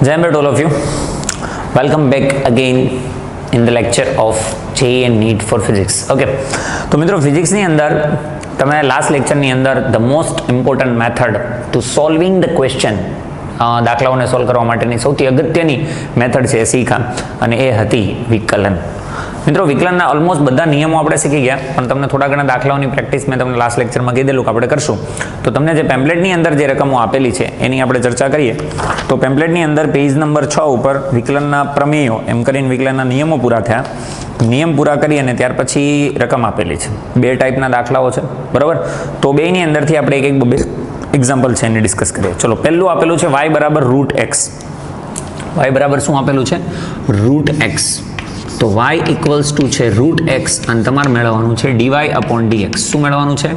Jai Hind to all of you. Welcome back again in the lecture of JEE and NEET for Physics. Okay. તો મિત્રો ફિઝિક્સની અંદર તમે last લેક્ચરની અંદર the most important method to solving the question, દાખલાઓને solve કરવા માટેની સૌથી અગત્યની મેથડ છે એ શીખા, અને એ હતી વિકલન. મિત્રો વિકલનના ઓલમોસ્ટ બધા નિયમો આપણે શીખી ગયા, પણ તમને થોડા ઘણા દાખલાઓની પ્રેક્ટિસ મેં તમને લાસ્ટ લેક્ચરમાં કીધેલું કે આપણે કરશું. તો તમને જે પેમ્પલેટની અંદર જે રકમો આપેલી છે એની આપણે ચર્ચા કરીએ. તો પેમ્પલેટની અંદર પેજ નંબર 6 ઉપર વિકલનના પ્રમેયો એમ કરીને વિકલનના નિયમો પૂરા થયા. નિયમ પૂરા કરી અને ત્યાર પછી રકમ આપેલી છે. બે ટાઈપના દાખલાઓ છે, બરાબર. તો બેની અંદરથી આપણે એક બે એક્ઝામ્પલ છે એને ડિસ્કસ કરીએ. ચલો, પહેલું આપેલું છે y બરાબર √x. y બરાબર શું આપેલું છે? √x. તો y ઇક્વલ્સ ટુ છે √x અને તમારે મેળવવાનું છે dy/dx. શું મેળવવાનું છે?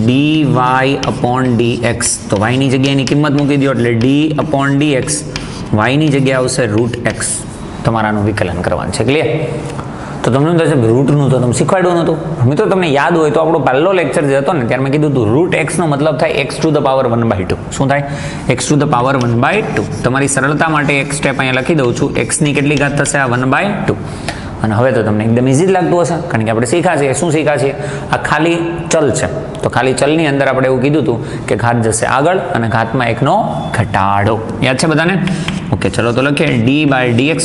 dy/dx. તો y ની જગ્યાએ એની કિંમત મૂકી દો એટલે d/dx. y ની જગ્યાએ આવશે √x. તમારાનું વિકલન કરવાનું છે. ક્લિયર? તો તમને શું થશે? રૂટનું તો તમે શીખવાડ્યું નહોતું. મિત્રો તમને યાદ હોય તો આપણો પહેલો લેક્ચર જે હતો ને ત્યારે મેં કીધું હતું √x નો મતલબ થાય x⁴1/2. શું થાય? x⁴1/2. તમારી સરળતા માટે એક સ્ટેપ અહીંયા લખી દઉં છું. x ની કેટલી ઘાત થશે? આ 1/2. અને હવે તો તમને એકદમ ઇઝી જ લાગતું હશે, કારણ કે આપણે શીખ્યા છીએ. શું શીખ્યા છીએ? આ ખાલી ચલ છે. તો ખાલી ચલની અંદર આપણે એવું કીધું હતું કે ઘાત જશે આગળ અને ઘાતમાં એકનો ઘટાડો. યાદ છે બધાને? ઓકે, ચલો તો લખીએ d/dx.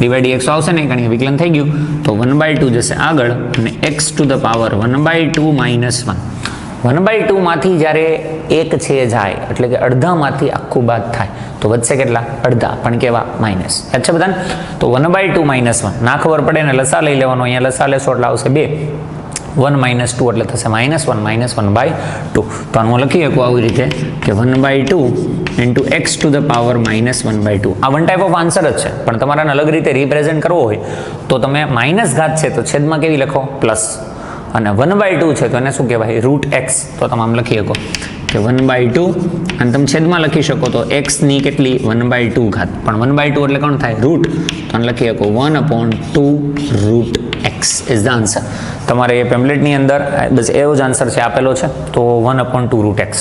d/dx આવશે ને, કારણ કે વિકલન થઈ ગયું. તો 1/2 જશે આગળ અને x⁴1/2 -1. 1/2 માંથી જ્યારે એક છે જાય એટલે કે અડધામાંથી આખું બાદ થાય તો વધશે કેટલા? અડધા, પણ કેવા? માઇનસ. યાદ છે બધાને? તો 1/2 -1 ના ખબર પડે ને લસા લઈ લેવાનો. અહીંયા લસા લેશો એટલે આવશે 2. 1 - 2 એટલે થશે -1 -1/2. તો આનું લખી શકું આવી રીતે કે 1/2 × x⁴ -1/2. આ વન ટાઈપ ઓફ આન્સર જ છે, પણ તમારે અલગ રીતે રિપ્રેઝેન્ટ કરવો હોય તો તમે માઇનસ ઘાત છે તો છેદમાં કેવી લખો? પ્લસ. અને 1/2 છે તો એને શું કહેવાય? √x. તો તમે આમ લખી શકો કે 1/2 અને તમે છેદમાં લખી શકો તો x ની કેટલી? 1/2 ઘાત. પણ 1/2 એટલે કોણ થાય? રૂટ. તો આને લખી શકો 1/2 √x ઇઝ ધ આન્સર. તમારે એ પેમ્પલેટની અંદર બસ એવો જ આન્સર છે આપેલો છે. તો 1/2 √x.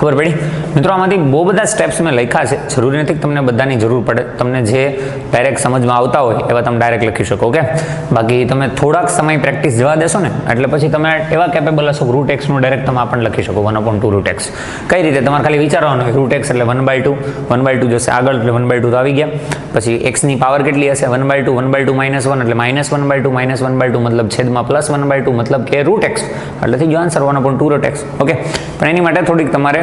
ખબર પડી? મિત્રો આમાંથી બહુ બધા સ્ટેપ્સ મેં લખ્યા છે. જરૂરી નથી કે તમને બધાની જરૂર પડે. તમને જે ડાયરેક્ટ સમજમાં આવતા હોય એવા તમે ડાયરેક્ટ લખી શકો. ઓકે, બાકી તમે થોડાક સમય પ્રેક્ટિસ જવા દેશો ને એટલે પછી તમે એવા કેપેબલ હશો કે √x નું ડાયરેક્ટ તમે આપણને લખી શકો 1/2 √x. કઈ રીતે? તમારે ખાલી વિચારવાનું હોય √x એટલે 1/2. 1/2 જશે આગળ એટલે 1/2 તો આવી ગયા. પછી x ની પાવર કેટલી હશે? 1/2. 1/2 -1 એટલે -1/2 -1/2 મતલબ છેદમાં +1/2 મતલબ કે √x. એટલે થઈ ગયો આન્સર 1/2 √x. ઓકે, પણ એની માટે થોડીક તમારે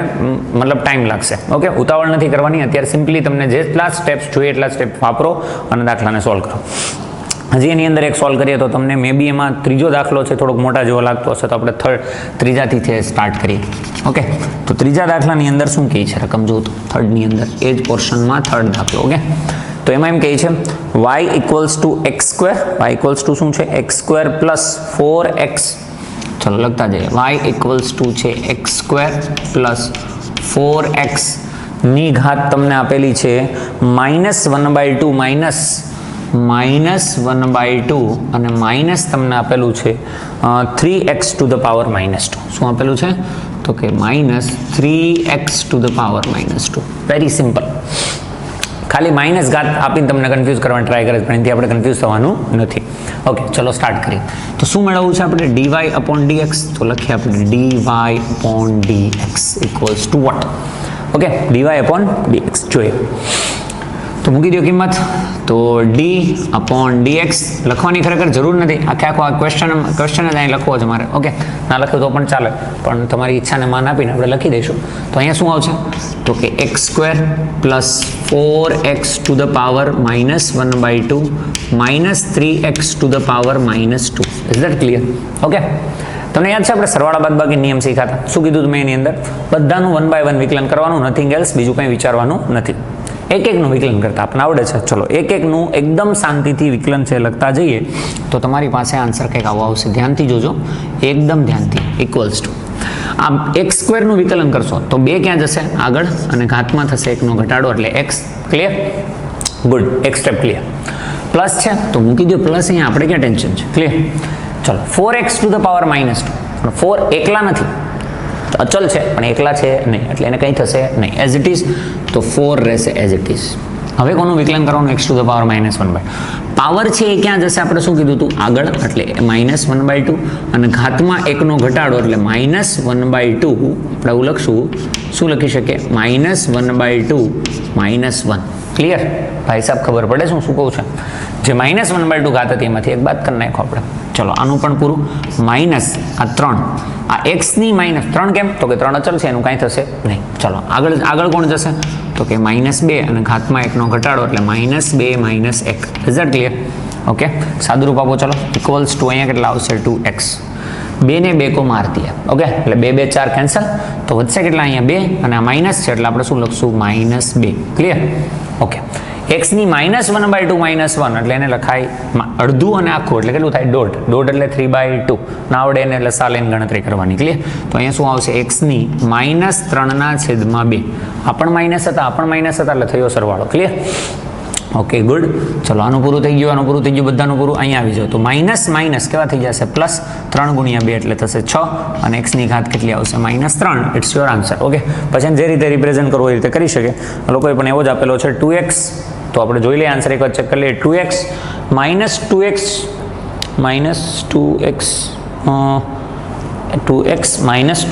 મતલબ ટાઈમ લાગશે. ઓકે, ઉતાવળ નથી કરવાની. અત્યારે સિમ્પલી તમને જેટલા સ્ટેપ્સ જોઈએ એટલા સ્ટેપ વાપરો અને દાખલાને સોલ્વ કરો. હજી એની અંદર એક સોલ્વ કરીએ તો તમને મે બી એમાં ત્રીજો દાખલો છે થોડોક મોટા જેવો લાગતો હશે, તો આપણે ત્રીજાથી સ્ટાર્ટ કરીએ. ઓકે, તો ત્રીજા દાખલાની અંદર શું કહે છે રકમ? જો થર્ડની અંદર એ જ પોર્શનમાં થર્ડ દાખલો. ઓકે, તો એમાં એમ કહે છે y equals to x². y equals to શું છે? x² + 4x. ચલો લખતા જઈએ. y ઇક્વલ્સ ટુ છે x² + 4x ની ઘાત તમને આપેલી છે -1/2 -1/2 અને માઇનસ તમને આપેલું છે 3x⁻². શું આપેલું છે? તો કે -3x⁻². Very simple. ખાલી માઇનસ ઘાત આપીને તમને કન્ફ્યુઝ કરવાની ટ્રાય કરે પણ એનાથી આપણે કન્ફ્યુઝ થવાનું નથી. ઓકે, ચલો સ્ટાર્ટ કરીએ. તો શું મેળવવું છે આપણે? dy/dx. તો લખીએ આપણે dy/dx equals to vote? Okay, dy/dx જોઈએ તો મૂકી દો કિંમત. તો d/dx લખવાની ખરેખર જરૂર નથી. આખો આ ક્વેશ્ચન જ અહીં લખવો છે મારે. ઓકે, ના લખ્યો તો પણ ચાલે, પણ તમારી ઈચ્છાને માન આપીને આપણે લખી દઈશું. તો અહીંયા શું આવશે? તો કે x² + 4x⁻⁻1/2 -3x⁻⁻2. Is that clear? Okay, તમને યાદ છે આપણે સરવાળા બાદબાકી નિયમ શીખ્યા હતા? શું કીધું તમે એની અંદર? બધાનું 1 by 1 વિકલન કરવાનું, નથિંગ એલ્સ. બીજું કંઈ વિચારવાનું નથી. એકનું વિકલન કરતા આપણને આવડે છે. ચલો એકનું એકદમ શાંતિથી વિકલન છે લખતા જઈએ તો તમારી પાસે આન્સર કંઈક આવો આવશે. ધ્યાનથી જોજો, એકદમ ધ્યાનથી. ઇક્વલ્સ ટુ આમ x² નું વિકલન કરશો તો 2 ક્યાં જશે? આગળ, અને ઘાતમાં થશે 1 નો ઘટાડો એટલે x. ક્લિયર? ગુડ, એક સ્ટેપ ક્લિયર. પ્લસ છે તો મૂકી દો પ્લસ. અહીંયા આપણે ક્યાં ટેન્શન છે? ક્લિયર? ચલો 4x⁻². 4 એકલા નથી, તો અચલ છે પણ એકલા છે નહીં, એટલે એને કંઈ થશે નહીં, એઝ ઇટ ઇઝ. તો 4 રહેશે એઝ ઇટ ઇઝ. હવે કોનું વિકલન કરવાનું? x to the power -1/2. Power છે એ ક્યાં જશે? આપણે શું કીધું હતું આગળ, એટલે -1/2 અને ઘાતમાં 1નો ઘટાડો એટલે -1/2. આપણે એવું લખશું, શું લખી શકીએ? -1/2 -1. ક્લિયર? ભાઈ સાહેબ ખબર પડે શું કહું છે? જે -1/2 ઘાત હતી એમાંથી એક બાદ કરી નાખો આપણે. ચલો આનું પણ પૂરું. માઇનસ આ 3, આ એક્સની -3 કેમ? તો કે 3 અચલ છે, એનું કાંઈ થશે નહીં. ચલો આગળ કોણ જશે? તો કે -2 અને ઘાતમાં 1નો ઘટાડો એટલે -2 -1. Is that clear? ઓકે, સાદુરૂપ આપો. ચલો ઇક્વલ્સ ટુ અહીંયા કેટલા આવશે? 2x. 2 ને 2 કો માર દિયા. ઓકે, એટલે 2 2 4 કેન્સલ, તો વધશે કેટલા? અહીંયા 2 અને આ માઇનસ છે એટલે આપણે શું લખશું? -2. ક્લિયર? ઓકે, x ની -1/2 -1 એટલે એને લખાય અડધું અને આખું એટલે કેટલું થાય? દોઢ એટલે 3/2. ના આવડે એને એટલે સાલ એની ગણતરી કરવાની. ક્લિયર? તો અહીંયા શું આવશે? x ની -3/2. આ પણ માઇનસ હતા એટલે થયો સરવાળો. ક્લિયર? Okay, good. ચલો આનું પૂરું થઈ ગયું, બધાનું પૂરું. અહીંયા આવી જાઓ તો માઇનસ કેવા થઈ જશે? પ્લસ 3 × 2 એટલે થશે 6 અને x ની ઘાત કેટલી આવશે? -3. It's your answer. ઓકે, પછી જે રીતે રિપ્રેઝન્ટ કરવું એ રીતે કરી શકે. લોકોએ પણ એવો જ આપેલો છે 2x. તો આપણે જોઈ લઈએ આન્સર, એક વાર ચેક કરી લઈએ. 2x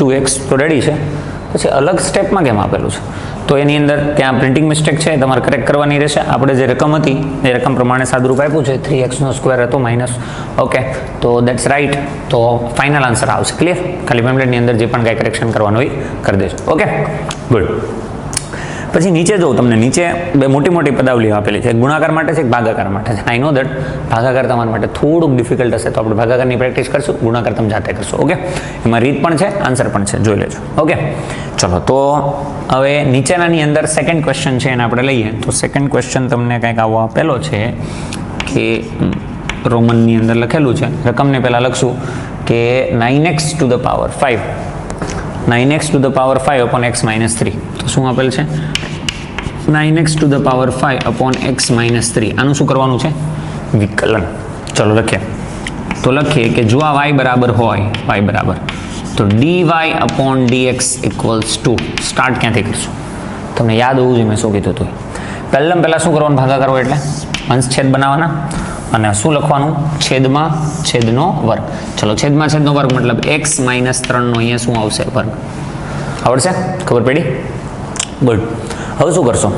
-2x તો રેડી છે. પછી અલગ સ્ટેપમાં કેમ આપેલું છે? તો એની અંદર ત્યાં પ્રિન્ટિંગ મિસ્ટેક છે, તમારે કરેક્ટ કરવાની રહેશે. આપણે જે રકમ હતી એ રકમ પ્રમાણે સાદુરૂપ આપ્યું છે, 3x² હતો માઇનસ. ઓકે, તો દેટ્સ રાઈટ. તો ફાઇનલ આન્સર આવશે. ક્લિયર? ખાલી પેમ્પલેટની અંદર જે પણ કાંઈ કરેક્શન કરવાનું હોય કરી દેજો. Okay, good. પછી નીચે જો તમને નીચે બે મોટી પદાવલીઓ આપેલી છે, ગુણાકાર માટે છે, ભાગાકાર માટે છે. આઈ નો દેટ ભાગાકાર તમારા માટે થોડુંક ડિફિકલ્ટ હશે, તો આપણે ભાગાકારની પ્રેક્ટિસ કરશું, ગુણાકાર તમે જાતે કરશો. ઓકે, એમાં રીત પણ છે, આન્સર પણ છે, જોઈ લેજો. ઓકે, ચલો તો હવે નીચેનાની અંદર સેકન્ડ ક્વેશ્ચન છે એને આપણે લઈએ. તો સેકન્ડ ક્વેશ્ચન તમને કંઈક આવો આપેલો છે કે રોમનની અંદર લખેલું છે, રકમને પહેલાં લખશું કે 9x two the power 5 9x two the power 5 upon x - 3. તો શું આપેલ છે? 9x two the power 5 upon x - 3. આનું શું કરવાનું છે? વિકલન. ચલો લખીએ. તો લખીએ કે જો આ y બરાબર હોય, y બરાબર, તો dy upon dx equals to, start ક્યાંથી કરશું? તમને યાદ હોવું જોઈએ મેં શું કીધું હતું. પહેલાં શું કરવાનું? ભાગાકાર હોય એટલે અંશ છેદ બનાવવાના અને શું લખવાનું? છેદમાં છેદનો વર્ગ. ચલો છેદમાં છેદનો વર્ગ મતલબ x - 3 નો અહીંયા શું આવશે? વર્ગ. આવડશે? ખબર પડી? ગુડ. હવે શું કરશો?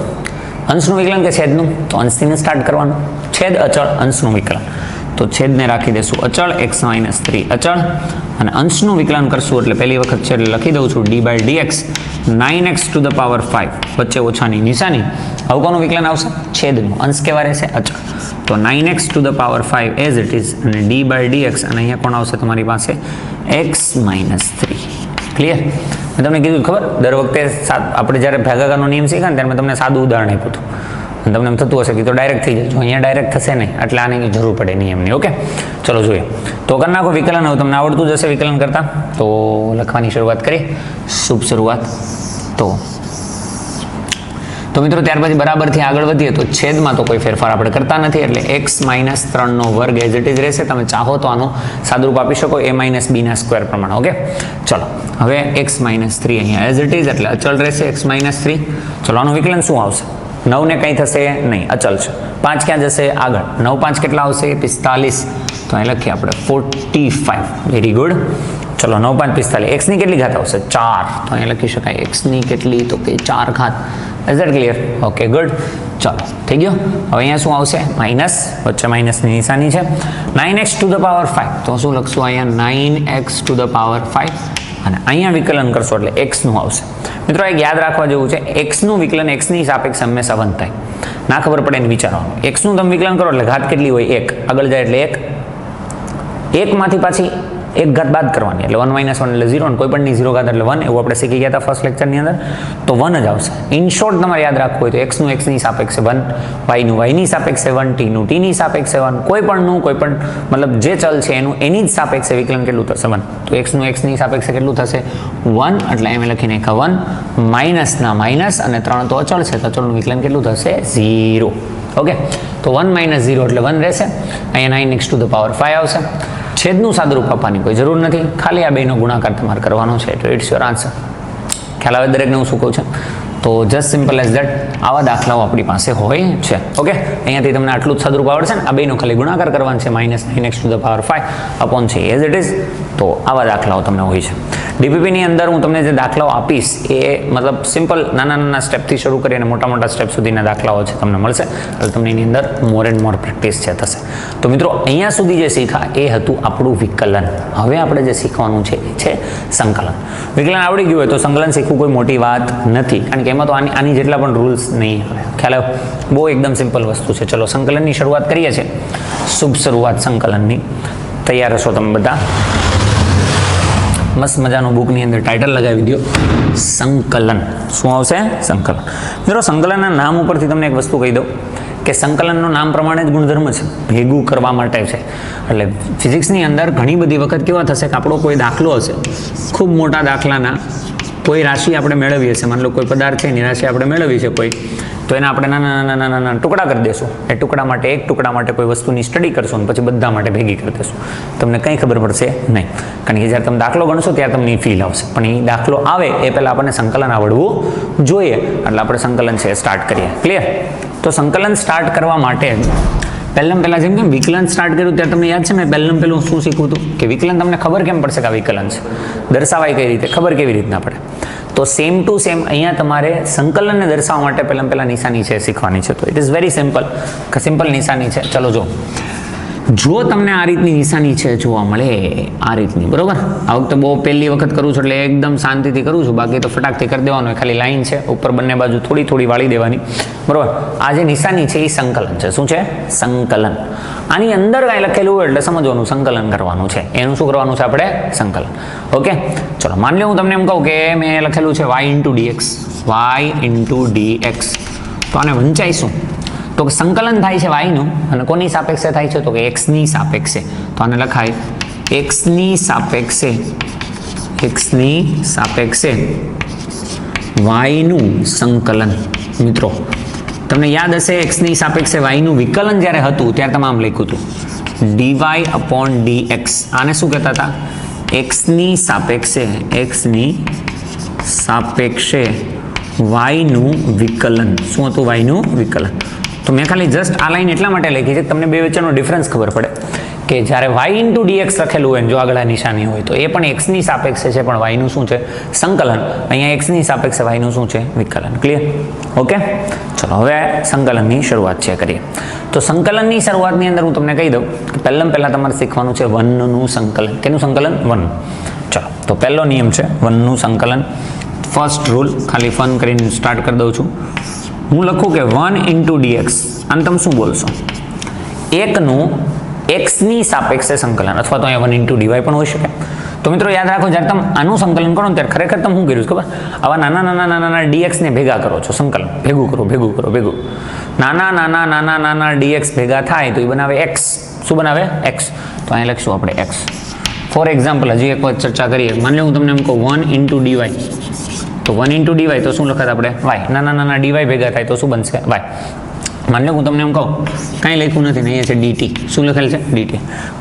અંશનું વિકલન કે છેદનું? તો અંશથી સ્ટાર્ટ કરવાનું. છેદ અચળ, અંશનું વિકલન. તો છેદને રાખી દેશું અચળ, x - 3 અચળ, અને અંશનું વિકલન કરશું એટલે પહેલી વખત છે એટલે લખી દઉં છું d/dx 9x two the power 5 વચ્ચે ઓછાની નિશાની. હવે કોનું વિકલન આવશે? છેદનું. અંશ કેવા રહેશે? અચળ. તો 9x two the power 5 as it is અને d/dx, અને અહીંયા કોણ આવશે તમારી પાસે? x - 3. ક્લિયર? મેં તમને કીધું ખબર, દર વખતે આપણે જ્યારે ભાગાકારનો નિયમ શીખ્યા ને ત્યારે મેં તમને સાદું ઉદાહરણ આપ્યું હતું. તમને એમ થતું હશે કે તો ડાયરેક્ટ થઈ જાય, અહીંયા ડાયરેક્ટ થશે નહીં, એટલે આની જરૂર પડે નિયમની. ઓકે, ચલો જોઈએ. તો કરી નાખો વિકલન. હવે તમને આવડતું જ હશે વિકલન કરતા. તો લખવાની શરૂઆત કરી. શુભ શરૂઆત. તો મિત્રો ત્યાર પછી બરાબરથી આગળ વધીએ તો છેદમાં તો કોઈ ફેરફાર આપણે કરતા નથી, એટલે x - 3 નો વર્ગ એઝ ઇટ ઇઝ રહેશે. તમે ચાહો તો આનું સાદુરૂપ આપી શકો a - b ના સ્ક્વેર પ્રમાણે. ઓકે, ચલો હવે x - 3 અહીંયા એઝ ઇટ ઇઝ એટલે અચળ રહેશે x - 3. ચલો આનું વિકલન શું આવશે? 9 ને કંઈ થશે નહીં, અચલ છે. 5 ક્યાં જશે? આગળ. 9 × 5 કેટલા આવશે? 45. તો અહીં લખીએ આપણે 45. Very good. ચલો 9 × 5 45. x ની કેટલી ઘાત આવશે? 4. તો અહીં લખી શકાય x ની કેટલી? તો કે 4 ઘાત. Is that clear? Okay, good. ચલો થઈ ગયો. હવે અહીંયા શું આવશે? માઇનસ, વચ્ચે માઇનસની નિશાની છે. 9x two the power 5. તો શું લખશું અહીંયા? 9x two the power 5. અને અહીંયા વિકલન કરશો એટલે x નું આવશે. મિત્રો એક યાદ રાખવા જેવું છે, x નું વિકલન x ની સાપેક્ષે હંમેશા 1 થાય. ના ખબર પડે એને વિચારવાનું. x નું તમે વિકલન કરો એટલે ઘાત કેટલી હોય? 1. આગળ જાય એટલે 1 માંથી પાછી એક ઘાત બાદ કરવાની એટલે 1 - 1 એટલે 0, અને કોઈ પણની 0 ઘાત એટલે 1. એવું આપણે શીખી ગયા હતા ફર્સ્ટ લેક્ચરની અંદર. તો 1 જ આવશે. ઇન શોર્ટ તમારે યાદ રાખવું હોય તો x નું x ની સાપેક્ષે 1, y નું y ની સાપેક્ષે 1, t નું t ની સાપેક્ષે 1, કોઈ પણ મતલબ જે ચલ છે એનું એની જ સાપેક્ષે વિકલન કેટલું થશે? 1. તો x નું x ની સાપેક્ષે કેટલું થશે? 1. એટલે એમ લખી નાખ્યા 1, માઇનસના માઇનસ, અને 3 તો અચળ છે, તો અચળનું વિકલન કેટલું થશે? 0. ઓકે, તો 1 - 0 એટલે 1 રહેશે. અહીંયા 9x ટુ ધ પાવર 5 આવશે. છેદનું સાદુરૂપ આપવાની કોઈ જરૂર નથી, ખાલી આ બેનો ગુણાકાર તમારે કરવાનો છે, તો ઇટ્સ યોર આન્સર. ખ્યાલ આવે દરેકને હું શું કહું છું? તો જસ્ટ સિમ્પલ એઝ દેટ આવા દાખલાઓ આપણી પાસે હોય છે. ઓકે, અહીંયાથી તમને આટલું જ સાદુરૂપ આવડશે ને, આ બેનો ખાલી ગુણાકાર કરવાનો છે, -9x⁵ અપોન છે એઝ ઇટ ઇઝ. તો આવા દાખલાઓ તમને હોય છે. ડીપીપીની અંદર હું તમને જે દાખલાઓ આપીશ એ મતલબ સિમ્પલ નાના નાના સ્ટેપથી શરૂ કરી અને મોટા મોટા સ્ટેપ સુધીના દાખલાઓ છે તમને મળશે, એટલે તમને એની અંદર મોર એન્ડ મોર પ્રેક્ટિસ છે થશે. તો મિત્રો અહીંયા સુધી જે શીખા એ હતું આપણું વિકલન. હવે આપણે જે શીખવાનું છે એ છે સંકલન. વિકલન આવડી ગયું હોય તો સંકલન શીખવું કોઈ મોટી વાત નથી, કારણ કે એમાં તો આની જેટલા પણ રૂલ્સ નહીં આવે. ખ્યાલ આવ્યો? બહુ એકદમ સિમ્પલ વસ્તુ છે. ચલો સંકલનની શરૂઆત કરીએ છીએ. શુભ શરૂઆત સંકલનની. તૈયાર હશો તમે બધા? મસ્ત મજાનું બુકની અંદર ટાઇટલ લગાવી દો, સંકલન. શું આવશે? સંકલન. મિત્રો સંકલનના નામ ઉપરથી તમને એક વસ્તુ કહી દઉં કે સંકલનનું નામ પ્રમાણે જ ગુણધર્મ છે, ભેગું કરવા માટે છે. એટલે ફિઝિક્સની અંદર ઘણી બધી વખત કેવા થશે કે આપણો કોઈ દાખલો હશે, ખૂબ મોટા દાખલાના કોઈ રાશિ આપણે મેળવીએ છીએ, માની લો કોઈ પદાર્થ છે એની રાશિ આપણે મેળવી છે કોઈ, તો એના આપણે નાના નાના નાના ટુકડા કરી દેશું. એ ટુકડા માટે એક ટુકડા માટે કોઈ વસ્તુની સ્ટડી કરશું અને પછી બધા માટે ભેગી કરી દેશું. તમને કંઈ ખબર પડશે નહીં, કારણ કે જ્યારે તમે દાખલો ગણશો ત્યારે તમને એ ફીલ આવશે. પણ એ દાખલો આવે એ પહેલાં આપણને સંકલન આવડવું જોઈએ. એટલે આપણે સંકલન છે સ્ટાર્ટ કરીએ. ક્લિયર? તો સંકલન સ્ટાર્ટ કરવા માટે પહેલાં જેમ કે વિકલન સ્ટાર્ટ કર્યું ત્યારે તમને યાદ છે મેં પહેલું શું શીખવું હતું કે વિકલન તમને ખબર કેમ પડશે કે આ વિકલન છે, દર્શાવાય કઈ રીતે, ખબર કેવી રીતના પડે. તો સેમ ટુ સેમ અહીંયા તમારે સંકલનને દર્શાવવા માટે પહેલાં નિશાની છે શીખવાની છે. તો ઇટ ઇઝ વેરી સિમ્પલ નિશાની છે. ચલો જો તમને આ રીતની નિશાની છે જોવા મળે, આ રીતની, બરોબર. આ વખતે બહુ પહેલી વખત કરું છું એટલે એકદમ શાંતિથી કરું છું, બાકી તો ફટાકથી કરી દેવાનું હોય. ખાલી લાઈન છે ઉપર બંને બાજુ થોડી વાળી દેવાની, બરોબર. આ જે નિશાની છે એ સંકલન છે. શું છે? સંકલન. આની અંદર કાંઈ લખેલું હોય એટલે સમજવાનું સંકલન કરવાનું છે. એનું શું કરવાનું છે આપણે? સંકલન. ઓકે, ચલો માની લો હું તમને એમ કહું કે મેં લખેલું છે y/dx. તો આને વંચાઈશું તો સંકલન થાય છે વાયનું, અને કોની સાપેક્ષે થાય છે? તો કે એક્સની સાપેક્ષે. તો આને લખાય એક્સની સાપેક્ષે વાયનું સંકલન. મિત્રો તમને યાદ હશે એક્સની સાપેક્ષે વાયનું વિકલન જ્યારે હતું ત્યારે તમે આમ લખ્યું હતું dy/dx. આને શું કહેતા હતા? એક્સની સાપેક્ષે વાયનું વિકલન. શું હતું? વાયનું વિકલન. તો મેં ખાલી જસ્ટ આ લાઈન એટલા માટે લખી છે તમને બે વચ્ચેનો ડિફરન્સ ખબર પડે કે જ્યારે y/dx લખેલું હોય જો આગળ નિશાની હોય તો એ પણ એક્સની સાપેક્ષે છે, પણ વાયનું શું છે? સંકલન. અહીંયા એક્સની સાપેક્ષે વાયનું શું છે? વિકલન. ક્લિયર? ઓકે, ચલો હવે સંકલનની શરૂઆત કરીએ. તો સંકલનની શરૂઆતની અંદર હું તમને કહી દઉં કે પહેલાં તમારે શીખવાનું છે વનનું સંકલન. કેનું સંકલન? વન. ચલો તો પહેલો નિયમ છે વનનું સંકલન. ફર્સ્ટ રૂલ ખાલી ફન કરીને સ્ટાર્ટ કરી દઉં છું. હું લખું કે 1/dx. આને તમે શું બોલશો? એકનું એક્સની સાપેક્ષે સંકલન, અથવા તો અહીંયા 1/dy પણ હોઈ શકે. તો મિત્રો યાદ રાખો જ્યારે તમે આનું સંકલન કરો ને ત્યારે ખરેખર તમે શું કર્યું ખબર? આવા નાના dx ને ભેગા કરો છો. સંકલન ભેગું કરો. નાના dx ભેગા થાય તો એ બનાવે x. શું બનાવે? x. તો અહીંયા લખશું આપણે x. ફોર એક્ઝામ્પલ હજી એક વખત ચર્ચા કરીએ. માની લો હું તમને એમ કહું 1/dy. તો 1/dy તો શું લખાત આપણે? y. નાના dy ભેગા થાય તો શું બનશે? y. માની લો હું તમને એમ કહું કાંઈ લખ્યું નથી ને અહીંયા છે dt. શું લખેલ છે? dt.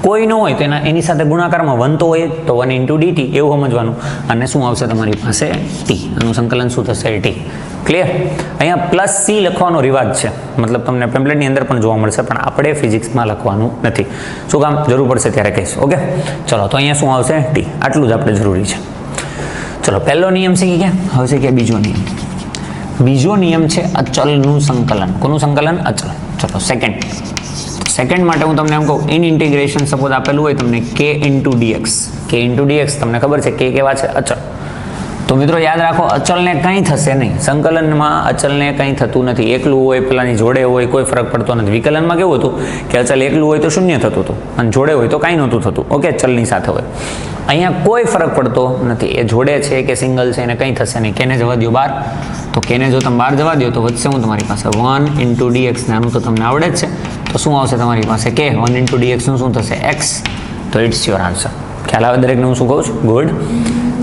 કોઈ ન હોય તો એની સાથે ગુણાકારમાં 1 તો હોય તો 1/dt એવું સમજવાનું. અને શું આવશે તમારી પાસે? t. આનું સંકલન શું થશે? t. ક્લિયર? અહીંયા +c લખવાનો રિવાજ છે, મતલબ તમને પેમ્પલેટની અંદર પણ જોવા મળશે, પણ આપણે ફિઝિક્સમાં લખવાનું નથી. શું કામ? જરૂર પડશે ત્યારે કહીશ. ઓકે, ચલો તો અહીંયા શું આવશે? t. આટલું જ આપણે જરૂરી છે. ચલો પહેલો નિયમ શીખી ગયા. હવે શીખીએ બીજો નિયમ છે અચલનું સંકલન. કોનું સંકલન? અચલ. ચલો સેકન્ડ માટે હું તમને એમ કહું ઇન ઇન્ટિગ્રેશન સપોઝ આપેલું હોય તમને k/dx. તમને ખબર છે કે કેવા છે? અચલ. તો મિત્રો યાદ રાખો અચલને કંઈ થશે નહીં. સંકલનમાં અચલને કંઈ થતું નથી. એકલું હોય પેલાની જોડે હોય કોઈ ફરક પડતો નથી. વિકલનમાં કેવું હતું કે અચલ એકલું હોય તો શૂન્ય થતું હતું અને જોડે હોય તો કાંઈ નહોતું થતું. ઓકે, ચલની સાથે હોય. અહીંયા કોઈ ફરક પડતો નથી. એ જોડે છે કે સિંગલ છે એને કંઈ થશે નહીં. કેને જવા દો બહાર? તો કેને જો તમે બહાર જવા દો તો વધશે હું તમારી પાસે 1/dx. નાનું તો તમને આવડે જ છે. તો શું આવશે તમારી પાસે? કે 1/dx નું શું થશે? x. તો ઇટ્સ યોર આન્સર. ખ્યાલ આવે દરેકને હું શું કહું છું? ગુડ.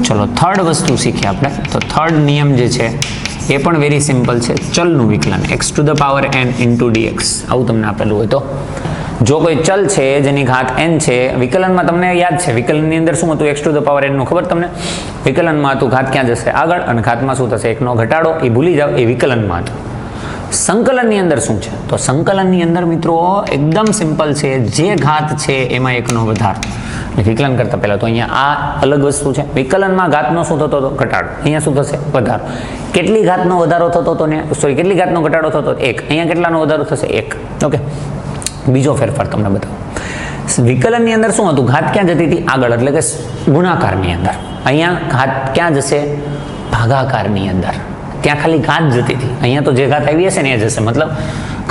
ચલો થર્ડ વસ્તુ શીખીએ આપણે. તો થર્ડ નિયમ જે છે એ પણ વેરી સિમ્પલ છે. ચલનું વિકલન x⁴n × dx. આવું તમને આપેલું હોય તો જો કોઈ ચલ છે જેની ઘાત n છે, વિકલનમાં તમને યાદ છે વિકલનની અંદર શું હતું, x to the power n નું ખબર તમને, વિકલનમાં હતું ઘાત ક્યાં જશે આગળ અને ઘાતમાં શું થશે એકનો ઘટાડો, એ ભૂલી જાઓ, એ વિકલનમાં હતું. સંકલનની અંદર શું છે, તો સંકલનની અંદર મિત્રો એકદમ સિમ્પલ છે, જે ઘાત છે એમાં એકનો વધારો. વિકલન કરતા પહેલા તો અહીંયા આ અલગ વસ્તુ છે. વિકલનમાં ઘાતનો શું થતો હતો, ઘટાડો. અહીંયા શું થશે, વધારો. કેટલી ઘાતનો વધારો થતો હતો ને, સોરી કેટલી ઘાતનો ઘટાડો થતો, એક. અહીંયા કેટલાનો વધારો થશે, એક. ઓકે, બીજો ફેરફાર તમને બતાવો. વિકલનની અંદર શું હતું, ઘાત ક્યાં જતી હતી આગળ, એટલે કે ગુણાકારની અંદર. અહીંયા ઘાત ક્યાં જશે, ભાગાકારની અંદર. ત્યાં ખાલી ઘાત જતી હતી, અહીંયા તો જે ઘાત આવી હશે ને એ જશે, મતલબ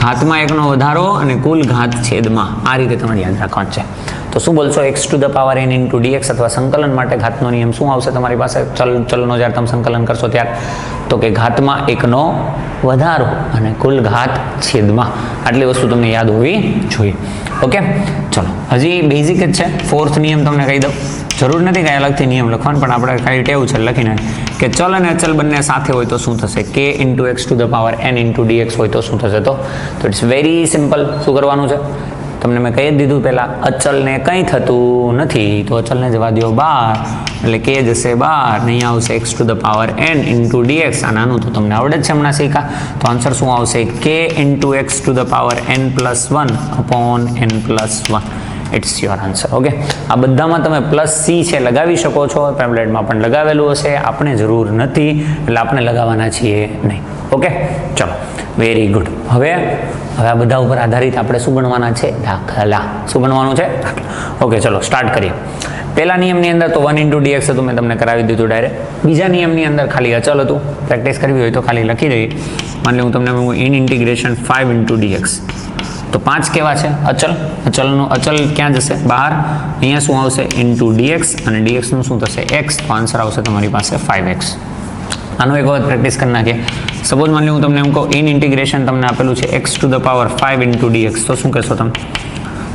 ઘાતમાં એકનો વધારો અને કુલ ઘાત છેદમાં. આ રીતે તમારે યાદ રાખવાનું છે. તો શું બોલશો, x to the power n into dx, અથવા સંકલન માટે ઘાતનો નિયમ શું આવશે તમારી પાસે, ચલનો જ્યારે તમે સંકલન કરશો ત્યારે, તો કે ઘાતમાં એકનો વધારો અને કુલ ઘાત છેદમાં. આટલી વસ્તુ તમને યાદ હોવી જોઈએ. ઓકે, ચલો હજી બેઝિક જ છે. ફોર્થ નિયમ તમને કહી દઉં, જરૂર નથી કાંઈ અલગથી નિયમ લખવાનું, પણ આપણે કાંઈ ટેવું છે લખીને કે ચલ અને અચલ બંને સાથે હોય તો શું થશે, k into x to the power n into dx હોય તો શું થશે. તો ઇટ્સ વેરી સિમ્પલ. શું કરવાનું છે, તમને મેં કહી જ દીધું પહેલાં, અચલને કંઈ થતું નથી તો અચલને જવા દો બહાર, એટલે કે જશે બહાર, નહીં આવશે x to the power n into dx. આ નાનું તો તમને આવડે જ છે, હમણાં શીખા. તો આન્સર શું આવશે, k into x to the power n plus 1 upon n plus 1. It's your answer. Okay, આ બધામાં તમે પ્લસ c છે લગાવી શકો છો, પેમ્પલેટમાં પણ લગાવેલું હશે, આપણે જરૂર નથી એટલે આપણે લગાવવાના છીએ નહીં. ઓકે, ચલો વેરી ગુડ. હવે આ બધા ઉપર આધારિત આપણે શું ગણવાના છે, દાખલા. શું ગણવાનું છે, દાખલા. ઓકે, ચલો સ્ટાર્ટ કરીએ. પહેલા નિયમની અંદર તો 1 ઇન્ટુ dx હતું, મેં તમને કરાવી દીધું ડાયરેક્ટ. બીજા નિયમની અંદર ખાલી અચલ હતું, પ્રેક્ટિસ કરવી હોય તો ખાલી લખી દઈએ. માની લો હું તમને ઇન ઇન્ટિગ્રેશન 5 ઇન્ટુ dx, તો 5 કેવા છે, અચલનું અચલ ક્યાં જશે, બહાર. અહીંયા શું આવશે, ઇન્ટુ dx, અને dx નું શું થશે, x. તો આન્સર આવશે તમારી પાસે 5x. આનો એક વખત પ્રેક્ટિસ કરી નાખીએ. સપોઝ માની લો હું તમને એમ કહું ઇન ઇન્ટિગ્રેશન તમને આપેલું છે x to the power 5 into dx, તો શું કહેશો તમે,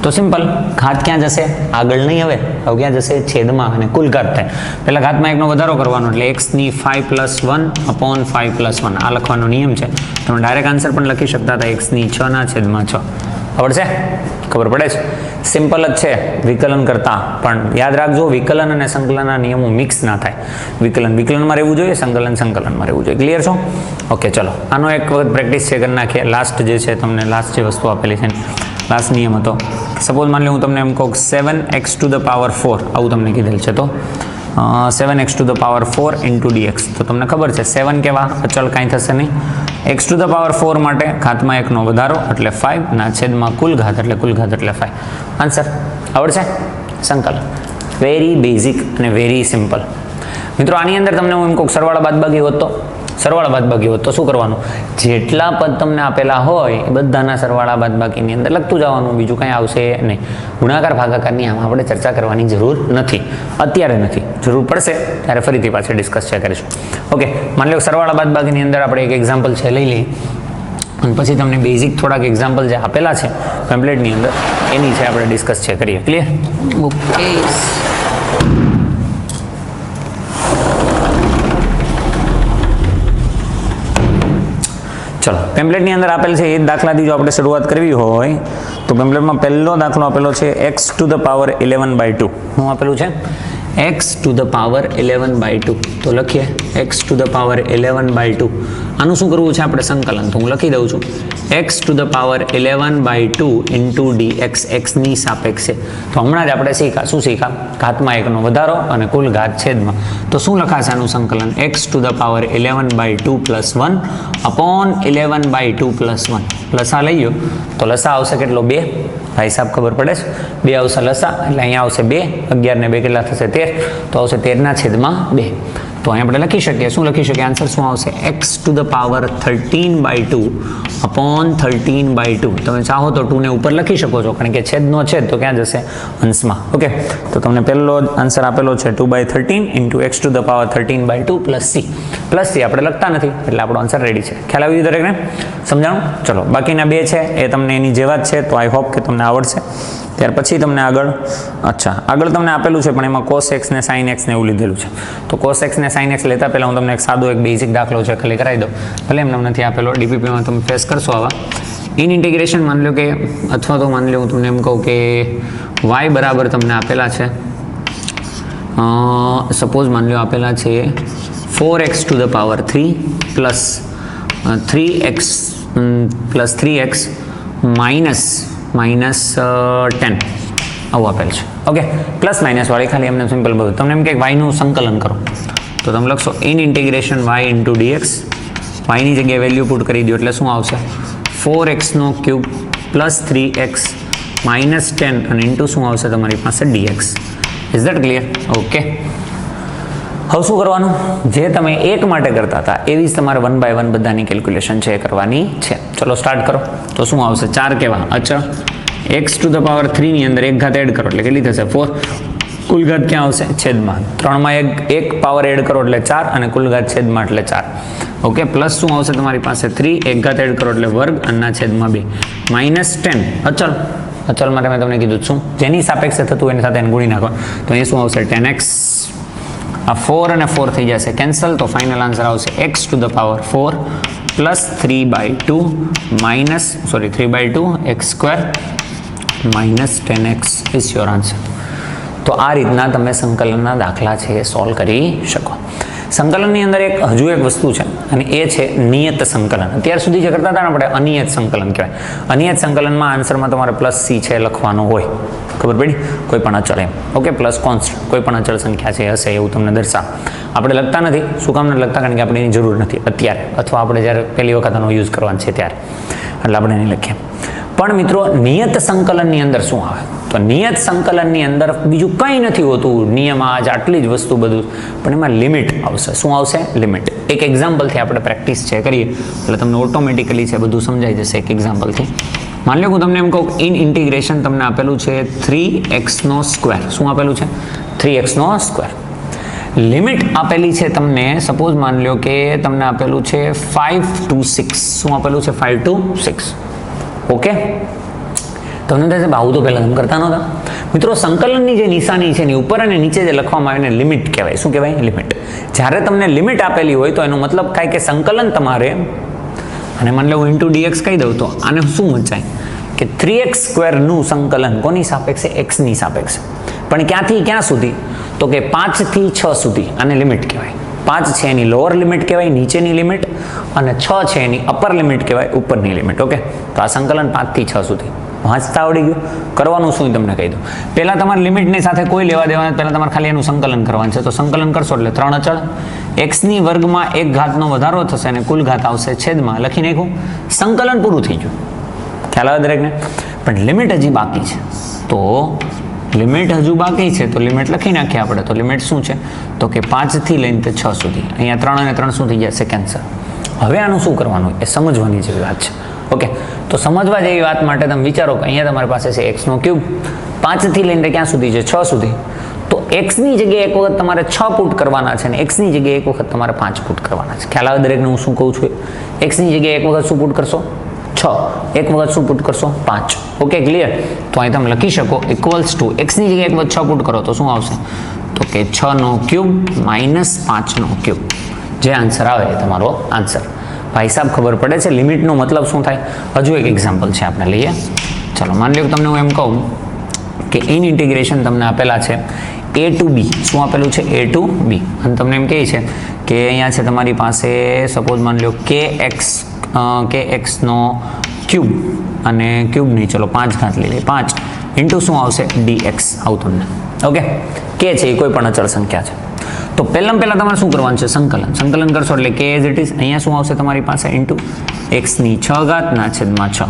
તો સિમ્પલ, ઘાત ક્યાં જશે, આગળ નહીં, હવે ક્યાં જશે, છેદમાં, અને કુલ ઘાત થાય. પહેલા ઘાતમાં એકનો વધારો કરવાનો, એટલે x ની 5 પ્લસ 1 અપોન 5 પ્લસ 1. આ લખવાનો નિયમ છે. તમે ડાયરેક્ટ આન્સર પણ લખી શકતા હતા, x ની 6 ના છેદમાં 6. આવડશે, ખબર પડે છે, સિમ્પલ જ છે વિકલન કરતા. પણ યાદ રાખજો, વિકલન અને સંકલનના નિયમો મિક્સ ના થાય. વિકલનમાં રહેવું જોઈએ, સંકલનમાં રહેવું જોઈએ. ક્લિયર છો? ઓકે, ચલો આનો એક વખત પ્રેક્ટિસ છે કરી નાખીએ. લાસ્ટ જે છે તમને લાસ્ટ જે વસ્તુ આપેલી છે, લાસ્ટ નિયમ હતો. સપોઝ માની લો હું તમને એમ કહું 7x ટુ ધ પાવર 4, આવું તમને કીધેલ છે, તો 7x two the power 4 into dx. તો તમને ખબર છે 7 કેવા, અચલ કાંઈ થશે નહીં. x ટુ ધ પાવર 4 માટે ઘાતમાં એકનો વધારો એટલે 5, ના છેદમાં કુલ ઘાત એટલે 5. આન્સર આવડશે, સંકલન. વેરી બેઝિક અને વેરી સિમ્પલ. મિત્રો આની અંદર તમને હું એમ કહું સરવાળા બાદબાકી હોત તો શું કરવાનું, જેટલા પદ તમને આપેલા હોય એ બધાના સરવાળા બાદબાકીની અંદર લખતું જવાનું, બીજું કંઈ આવશે નહીં. ગુણાકાર ભાગાકારની આમાં આપણે ચર્ચા કરવાની જરૂર નથી, અત્યારે નથી, જરૂર પડશે ત્યારે ફરીથી પાછળ ડિસ્કસ કરીશું. ઓકે, માની લો સરવાળા બાદબાકીની અંદર આપણે એક એક્ઝામ્પલ છે લઈ લઈએ, અને પછી તમને બેઝિક થોડાક એક્ઝામ્પલ જે આપેલા છે પેમ્પલેટની અંદર એની છે આપણે ડિસ્કસ કરીએ. ક્લિયર? ઓકે, ચલો પેમ્પલેટની અંદર આપેલ છે એ દાખલાથી જો આપણે શરૂઆત કરવી હોય તો પેમ્પલેટમાં પહેલો દાખલો આપેલો છે x ટુ ધ પાવર 11/2. શું આપેલું છે? x to the power 11/2. તો લખીએ x ટુ ધ પાવર 11/2. આનું શું કરવું છે આપણે, સંકલન. તો હું લખી દઉં છું x to the power 11/2 into dx, x ની સાપેક્ષે. તો હમણાં જ આપણે શું શીખા, ઘાતમાં એકનો વધારો અને કુલ ઘાત છેદમાં. તો શું લખાશે આનું સંકલન, x to the power 11/2 plus 1 upon 11/2 plus 1. લસા લઈ લો તો લસા આવશે કેટલો, 2. ભાઈ સાહેબ ખબર પડે છે, 2 આવશે લસા, એટલે અહીંયા આવશે 2. 11 ને 2 કેટલા થશે, 13. તો આવશે 13 ના છેદમાં 2. તો અહીં આપણે લખી શકીએ, શું લખી શકીએ, આન્સર શું આવશે, x to the power 13/2 upon 13/2. તમે ચાહો તો 2 ને ઉપર લખી શકો છો, કારણ કે છેદનો છેદ તો ક્યાં જશે, અંશમાં. ઓકે, તો તમને પહેલો આન્સર આપેલો છે 2/13 into x to the power 13/2 plus c. Plus c આપણે લખતા નથી એટલે આપણો આન્સર રેડી છે. ખ્યાલ આવી ગયો દરેકને? સમજાણું? ચલો બાકીના 2 છે એ તમને એની જેવા જ છે, તો આઈ હોપ કે તમને આવડશે. ત્યાર પછી તમને આગળ તમને આપેલું છે, પણ એમાં cos x ને sin x ને એવું લીધેલું છે. તો cos x ને sin x લેતા પહેલાં હું તમને એક સાદો એક બેઝિક દાખલો છે ખાલી કરાવી દઉં, ભલે એમને નથી આપેલો, ડીપીપીમાં તમે ફેસ કરશો આવા ઇન ઇન્ટિગ્રેશન માની લો કે, અથવા તો માની લો હું તમને એમ કહું કે y બરાબર તમને આપેલા છે, સપોઝ માની લો આપેલા છે 4x two the power 3 plus 3x minus 10 આવું આપેલ છે. ઓકે, પ્લસ માઇનસ વાળી ખાલી એમને સિમ્પલ બધું તમને એમ કે yનું સંકલન કરો તો તમે લખશો in integration y into dx. yની જગ્યાએ વેલ્યુ પુટ કરી દો એટલે શું આવશે 4x cube plus 3x minus 10 અને ઇન્ટુ શું આવશે તમારી પાસે dx. Is that clear? Okay, હવે શું કરવાનું? જે તમે એક માટે કરતા હતા એવી જ તમારે 1 by 1 બધાની કેલ્ક્યુલેશન છે એ કરવાની છે. ચલો સ્ટાર્ટ કરો. તો શું આવશે? 4 કેવા અચળ, x ટુ ધ પાવર 3 ની અંદર એક ઘાત એડ કરો એટલે કેટલી થશે 4. કુલ ઘાત ક્યાં આવશે? છેદમાં 3 માં એક પાવર એડ કરો એટલે 4 અને કુલ ઘાત છેદમાં એટલે 4. ઓકે, પ્લસ શું આવશે તમારી પાસે 3, એક ઘાત એડ કરો એટલે વર્ગ અને છેદમાં 2 માઇનસ 10 અચળ. અચળ માટે મેં તમને કીધું શું? જેની સાપેક્ષે થતું એની સાથે એને ગુણી નાખો તો અહીંયા શું આવશે 10x. આ 4 અને 4 થઈ જશે કેન્સલ તો ફાઇનલ આન્સર આવશે x to the power 4 plus 3/2 minus 3/2 x square minus 10x is your answer. તો આ રીતના તમે સંકલનના દાખલા છે એ સોલ્વ કરી શકો. સંકલનની અંદર હજુ એક વસ્તુ છે અને એ છે નિયત સંકલન. અત્યાર સુધી જે કરતા હતા ને આપણે અનિયત સંકલન કહેવાય. અનિયત સંકલનમાં આન્સરમાં તમારે પ્લસ c છે લખવાનું હોય, ખબર પડી? કોઈ પણ અચળ એમ. ઓકે, પ્લસ કોન્સ્ટન્ટ કોઈ પણ અચળ સંખ્યા છે હશે એવું તમને દર્શાવ. આપણે લખતા નથી. શું કામ નથી લખતા? કારણ કે આપણે એની જરૂર નથી અત્યારે, અથવા આપણે જ્યારે પહેલી વખત આનો યુઝ કરવાનો છે ત્યારે, એટલે આપણે નહીં લખીએ. પણ મિત્રો નિયત સંકલનની અંદર શું આવે? તો નિયત સંકલનની અંદર બીજું કંઈ નથી હોતું. નિયમ આજ આટલી જ વસ્તુ બધું, પણ એમાં લિમિટ આવશે. શું આવશે? લિમિટ. એક એક્ઝામ્પલથી આપણે પ્રેક્ટિસ છે કરીએ એટલે તમને ઓટોમેટિકલી છે બધું સમજાઈ જશે એક એક્ઝામ્પલથી. માની લો હું તમને એમ કહું ઇન ઇન્ટિગ્રેશન તમને આપેલું છે 3x નો સ્ક્વેર. શું આપેલું છે? 3x નો સ્ક્વેર. લિમિટ આપેલી છે તમને, સપોઝ માની લો કે તમને આપેલું છે 5 to 6. શું આપેલું છે? 5 to 6. ઓકે, તમને થશે આવું તો પહેલાં તમે કરતા નહોતા. મિત્રો સંકલનની જે નિશાની છે એની ઉપર અને નીચે જે લખવામાં આવે એને લિમિટ કહેવાય. શું કહેવાય? લિમિટ. જ્યારે તમને લિમિટ આપેલી હોય તો એનો મતલબ થાય કે સંકલન તમારે, અને માની લો હું ઇન્ટુ dx કહી દઉં તો આને શું વચાય કે 3x સ્ક્વેરનું સંકલન કોની સાપેક્ષે? એક્સની સાપેક્ષે. પણ ક્યાંથી ક્યાં સુધી? તો કે 5 થી 6 સુધી. આને લિમિટ કહેવાય. 5 છે એની લોઅર લિમિટ કહેવાય, નીચેની લિમિટ, અને 6 છે એની અપર લિમિટ કહેવાય, ઉપરની લિમિટ. ઓકે, તો આ સંકલન 5 થી 6 સુધી. વાંચતા આવડી ગયું? કરવાનું શું તમને કહી દઉં. પહેલાં તમારે લિમિટની સાથે કોઈ લેવા દેવા, પહેલાં તમારે ખાલી એનું સંકલન કરવાનું છે. તો સંકલન કરશો એટલે 3 અચળ, એક્સની વર્ગમાં એક ઘાતનો વધારો થશે અને કુલ ઘાત આવશે છેદમાં. લખી નાખ્યું, સંકલન પૂરું થઈ ગયું. ખ્યાલ આવે દરેકને? પણ લિમિટ હજી બાકી છે. તો લિમિટ હજુ બાકી છે તો લિમિટ લખી નાખીએ આપણે. તો લિમિટ શું છે? તો કે 5 થી લઈને 6 સુધી. અહીંયા 3 અને 3 શું થઈ જશે? કેન્સલ. હવે આનું શું કરવાનું એ સમજવાની જેવી વાત છે. ઓકે, તો સમજવા જેવી વાત માટે તમે વિચારો કે અહીંયા તમારી પાસે છે x નો ક્યુબ, 5 થી લઈને ક્યાં સુધી છે? 6 સુધી. તો એક્સની જગ્યાએ એક વખત તમારે 6 પુટ કરવાના છે અને એક્સની જગ્યાએ એક વખત તમારે 5 પુટ કરવાના છે. ખ્યાલ આવે દરેકને હું શું કહું છું? એક્સની જગ્યાએ એક વખત શું પુટ કરશો? 6. એક વખત શું પુટ કરશો? 5. Okay, clear? તો અહીં તમે લખી શકો ઇક્વલ્સ ટુ એક્સની જગ્યાએ એક વખત 6 પુટ કરો તો શું આવશે? તો કે 6 નો ક્યુબ માઇનસ 5 નો ક્યુબ. જે આન્સર આવે એ તમારો આન્સર. ભાઈ સાહેબ ખબર પડે છે લિમિટનો મતલબ શું થાય? હજુ એક એક્ઝામ્પલ છે આપણે લઈએ. ચલો માની લો તમને હું એમ કહું કે ઇન ઇન્ટિગ્રેશન તમને આપેલા છે a to b. શું આપેલું છે? a to b. અને તમને એમ કહે છે કે અહીંયા છે તમારી પાસે સપોઝ માની લો kx નો ક્યુબ, અને ક્યુબ નહીં, ચલો 5 ઘાત લઈ લે, 5 ઇન્ટુ શું આવશે? dx. આવું તમને. ઓકે, k છે એ કોઈ પણ અચળ સંખ્યા છે. તો પહેલાં તમારે શું કરવાનું છે? સંકલન કરશો એટલે k એઝ ઇટ ઇઝ. અહીંયા શું આવશે તમારી પાસે? ઇન્ટુ એક્સની 6 ઘાત ના છેદમાં 6.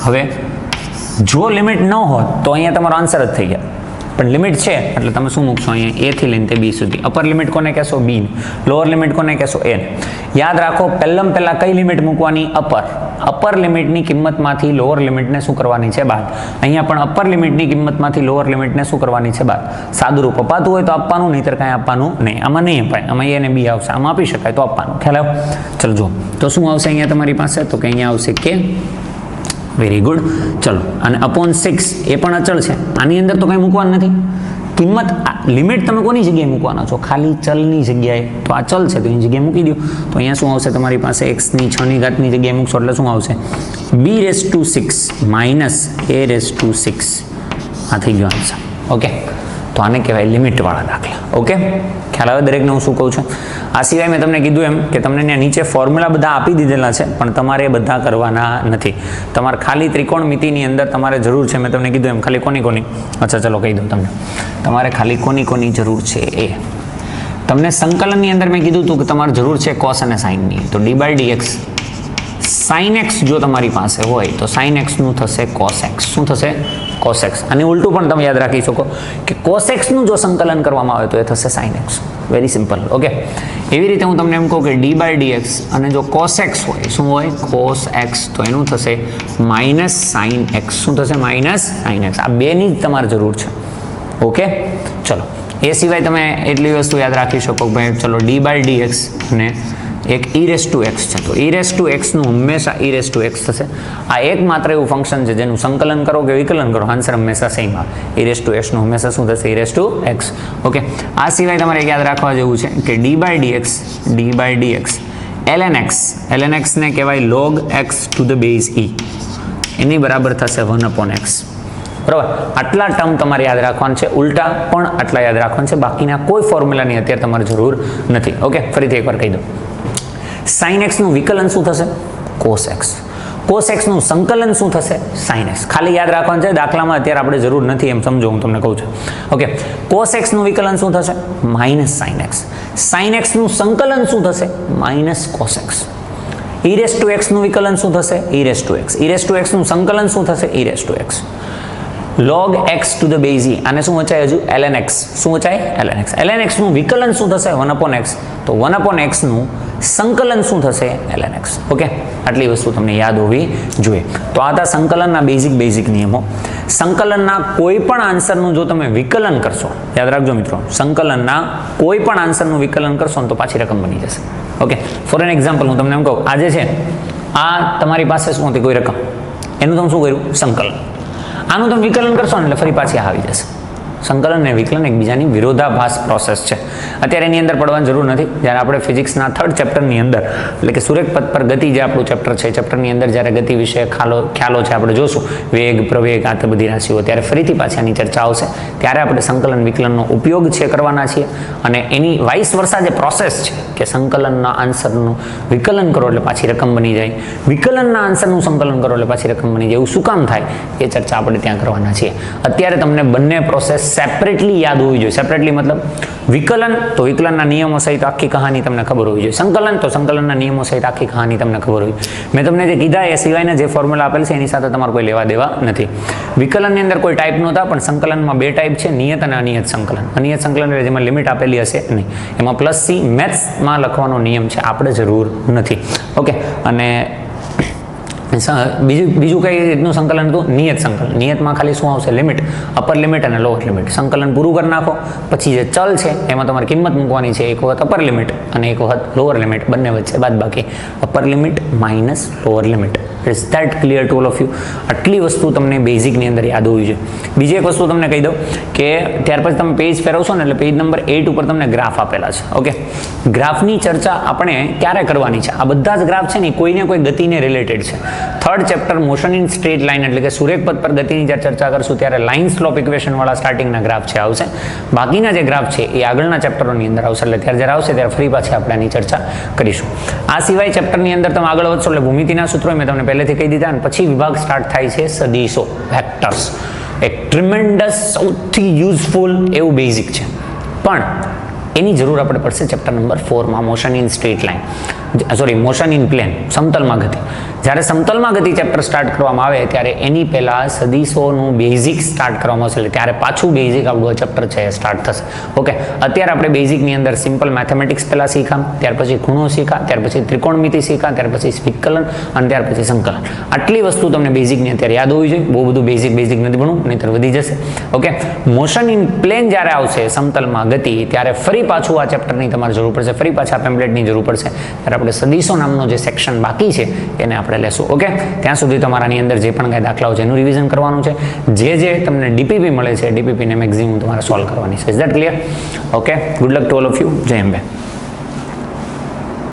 હવે જો લિમિટ ન હોત તો અહીંયા તમારો આન્સર જ થઈ ગયા. પણ લિમિટ છે એટલે તમે શું મૂકશો? અહીંયા a થી લઈને b સુધી. અપર લિમિટ કોને કહેશો? b. લોઅર લિમિટ કોને કહેશો? a. યાદ રાખો પહેલાં કઈ લિમિટ મૂકવાની? અપર લિમિટની કિંમતમાંથી લોઅર લિમિટને શું કરવાની છે? બાદ. અહીંયા પણ અપર લિમિટની કિંમતમાંથી લોઅર લિમિટને શું કરવાની છે? બાદ. સાદુરૂપ અપાતું હોય તો આપવાનું, નહીંતર કાંઈ આપવાનું નહીં. આમાં નહીં અપાય. આમાં a અને b આવશે. આમાં આપી શકાય તો આપવાનું. ખ્યાલ આવ્યો? ચલો જો તો શું આવશે અહીંયા તમારી પાસે? તો કે અહીંયા આવશે k. Very good. ચલો, અને અપોન 6 એ પણ અચળ છે. આની અંદર તો કંઈ મૂકવાનું નથી. કિંમત લિમિટ તમે કોની જગ્યાએ મૂકવાના છો? ખાલી ચલની જગ્યાએ. તો આ ચલ છે તો એની જગ્યાએ મૂકી દો. તો અહીંયા શું આવશે તમારી પાસે? એક્સની 6 જગ્યાએ મૂકશો એટલે શું આવશે? b⁻6 minus a⁻6. આ થઈ ગયો આન્સર. ઓકે, તો આને કહેવાય લિમિટવાળા દાખલા. ઓકે, ખ્યાલ આવે દરેકને હું શું કહું છું? આ સિવાય મેં તમને કીધું એમ કે તમને ત્યાં નીચે ફોર્મ્યુલા બધા આપી દીધેલા છે, પણ તમારે બધા કરવાના નથી. તમારે ખાલી ત્રિકોણમિતિની અંદર તમારે જરૂર છે, મેં તમને કીધું એમ, ખાલી કોની? અચ્છા ચલો કહી દઉં તમને. તમારે ખાલી કોની જરૂર છે એ. તમને સંકલનની અંદર મેં કીધું હતું કે તમારે જરૂર છે કોસ અને સાઇનની. તો d/dx sin x જો તમારી પાસે હોય તો sin x નું થશે cos x. શું થશે? cos x. અને ઉલટું પણ તમે યાદ રાખી શકો કે cos x નું જો સંકલન કરવામાં આવે તો એ થશે sin x. Very simple. Okay, એવી રીતે હું તમને એમ કહું કે d/dx અને જો cos x હોય, શું હોય? cos x, તો એનું થશે માઇનસ sin x. શું થશે? Minus sin x. આ બેની જ તમારે જરૂર છે. ઓકે, ચલો એ સિવાય તમે એટલી વસ્તુ યાદ રાખી શકો ભાઈ, ચલો d/dx અને એક e⁻x છે, તો e⁻x નું હંમેશા e⁻x થશે. આ એકમાત્ર એવું ફંક્શન છે જેનું સંકલન કરો કે વિકલન કરો, આન્સર હંમેશા સેમ આવે. e⁻x નું હંમેશા શું થશે? e⁻x. ઓકે, આ સિવાય તમારે યાદ રાખવા જેવું છે કે d/dx ln x ને કહેવાય log x to the base e. એની બરાબર થશે 1/x. બરાબર, આટલા ટર્મ તમારે યાદ રાખવાનું છે. ઉલટા પણ આટલા યાદ રાખવાનું છે. બાકીના કોઈ ફોર્મ્યુલાની અત્યારે તમારે જરૂર નથી. ઓકે, ફરીથી એકવાર કહી દઉં. sin x નું વિકલન શું થશે? cos x. cos x નું સંકલન શું થશે? sin x. ખાલી યાદ રાખવાનું છે, દાખલામાં અત્યારે આપણે જરૂર નથી એમ સમજો, હું તમને કહું છું. ઓકે, cos x નું વિકલન શું થશે? Minus sin x. sin x નું સંકલન શું થશે? Minus cos x. e⁻x નું વિકલન શું થશે? e⁻x. e⁻x નું સંકલન શું થશે? e⁻x. log x to the base e. આને શું વચાય હજુ? ln x. શું વચાય? ln x. ln x નું વિકલન શું થશે? 1/x. તો 1/x નું સંકલન શું થશે? ln x. ઓકે, આટલી વસ્તુ તમને યાદ હોવી જોઈએ. તો આ હતા સંકલનના બેઝિક નિયમો. સંકલનના કોઈ પણ આન્સરનું જો તમે વિકલન કરશો, યાદ રાખજો મિત્રો, સંકલનના કોઈ પણ આન્સરનું વિકલન કરશો ને તો પાછી રકમ બની જશે. ઓકે, ફોર એન એક્ઝામ્પલ હું તમને એમ કહું, આજે છે આ તમારી પાસે શું હતી? કોઈ રકમ, એનું તમે શું કર્યું? સંકલન. આનું તમે વિકલન કરશો ને એટલે ફરી પાછી આવી જશે. સંકલન અને વિકલન એકબીજાની વિરોધાભાસ પ્રોસેસ છે. અત્યારે એની અંદર પડવાની જરૂર નથી. જ્યારે આપણે ફિઝિક્સના 3rd ચેપ્ટરની અંદર, એટલે કે સુરેખ પથ પર ગતિ જે આપણું ચેપ્ટર છે, ચેપ્ટરની અંદર જ્યારે ગતિ વિશે ખ્યાલો છે આપણે જોશું, વેગ, પ્રવેગ, આ બધી રાશિઓ, ત્યારે ફરીથી પાછી આની ચર્ચા આવશે. ત્યારે આપણે સંકલન વિકલનનો ઉપયોગ છે કરવાના છીએ. અને એની વાઇસ વર્સા જે પ્રોસેસ છે કે સંકલનના આન્સરનું વિકલન કરો એટલે પાછી રકમ બની જાય, વિકલનના આન્સરનું સંકલન કરો એટલે પાછી રકમ બની જાય, એવું શું કામ થાય એ ચર્ચા આપણે ત્યાં કરવાના છીએ. અત્યારે તમને બંને પ્રોસેસ સેપરેટલી યાદ હોવી જોઈએ. સેપરેટલી મતલબ વિકલન તો વિકલનના નિયમો સહિત આખી કહાની તમને ખબર હોવી જોઈએ. સંકલન તો સંકલનના નિયમો સહિત આખી કહાની તમને ખબર હોવી. મેં તમને જે કીધા એ સિવાયના જે ફોર્મ્યુલા આપેલ છે એની સાથે તમારે કોઈ લેવા દેવા નથી. વિકલનની અંદર કોઈ ટાઈપ નહોતા, પણ સંકલનમાં 2 ટાઈપ છે, નિયત અને અનિયત સંકલન. અનિયત સંકલન એટલે જેમાં લિમિટ આપેલી હશે નહીં, એમાં +c મેથ્સમાં લખવાનો નિયમ છે, આપણે જરૂર નથી. ઓકે, અને બીજું કઈ રીતનું સંકલન હતું? નિયત સંકલન. નિયતમાં ખાલી શું આવશે? લિમિટ, અપર લિમિટ અને લોઅર લિમિટ. સંકલન પૂરું કરી નાખો પછી જે ચલ છે એમાં તમારે કિંમત મૂકવાની છે. એક વખત અપર લિમિટ અને એક વખત લોઅર લિમિટ, બંને વચ્ચે બાદબાકી. Upper limit minus lower limit. Is that clear to all of you? આટલી વસ્તુ તમને બેઝિકની અંદર યાદ હોવી જોઈએ. બીજી એક વસ્તુ તમને કહી દઉં કે ત્યાર પછી તમે પેજ ફેરવશો ને એટલે પેજ નંબર 8 ઉપર તમને ગ્રાફ આપેલા છે. ઓકે, ગ્રાફની ચર્ચા આપણે ક્યારે કરવાની છે? આ બધા જ ગ્રાફ છે ને કોઈને કોઈ ગતિને રિલેટેડ છે. 3rd chapter motion in straight line એટલે કે સુરેખ પથ પર ગતિની જ્યારે ચર્ચા કરશું ત્યારે લાઇન સ્લોપ ઇક્વેશન વાળા સ્ટાર્ટિંગના ગ્રાફ છે આવશે. બાકીના જે ગ્રાફ છે એ આગળના ચેપ્ટરોની અંદર આવશે. એટલે ત્યારે જ્યારે આવશે ત્યારે ફરી પાછી આપણે આની ચર્ચા કરીશું. આ સિવાય ચેપ્ટરની અંદર તમે આગળ વધશો એટલે ભૂમિતિના સૂત્રો મેં તમને પહેલેથી કહી દીધા. અને પછી વિભાગ સ્ટાર્ટ થાય છે સદીશો, વેક્ટર્સ. એક ટ્રિમેન્ડસ સૌથી યુઝફુલ એવું બેઝિક છે, પણ એની જરૂર આપણે પડશે ચેપ્ટર નંબર 4માં, motion in straight line, motion in plane, સમતલમાં ગતિ. જ્યારે સમતલમાં ગતિ ચેપ્ટર સ્ટાર્ટ કરવામાં આવે ત્યારે એની પહેલાં સદીશોનું બેઝિક સ્ટાર્ટ કરવામાં આવશે. એટલે ત્યારે પાછું બેઝિક આપણું ચેપ્ટર છે એ સ્ટાર્ટ થશે. ઓકે, અત્યારે આપણે બેઝિકની અંદર સિમ્પલ મેથેમેટિક્સ પહેલાં શીખા, ત્યાર પછી ખૂણો શીખા, ત્યાર પછી ત્રિકોણમિતિ શીખા, ત્યાર પછી વિકલન અને ત્યાર પછી સંકલન. આટલી વસ્તુ તમને બેઝિકની અત્યારે યાદ હોવી જોઈએ. બહુ બધું બેઝિક નથી ભણવું, નહીંતર વધી જશે. ઓકે, મોશન ઇન પ્લેન જ્યારે આવશે સમતલમાં ગતિ, ત્યારે ફરી પાછું આ ચેપ્ટરની તમારે જરૂર પડશે, ફરી પાછા પેમ્પલેટની જરૂર પડશે. ત્યારે આપણે સદીશો નામનો જે સેક્શન બાકી છે એને આપણે લેશું. ઓકે, ત્યાં સુધી તમારાની અંદર જે પણ કાંઈ દાખલાઓ છે એનું રિવિઝન કરવાનું છે. જે તમને ડીપીપી મળે છે ડીપીપીને મેક્સિમમ તમારે સોલ્વ કરવાની છે. Is that clear? Okay, good luck to all of you. જય અંબે.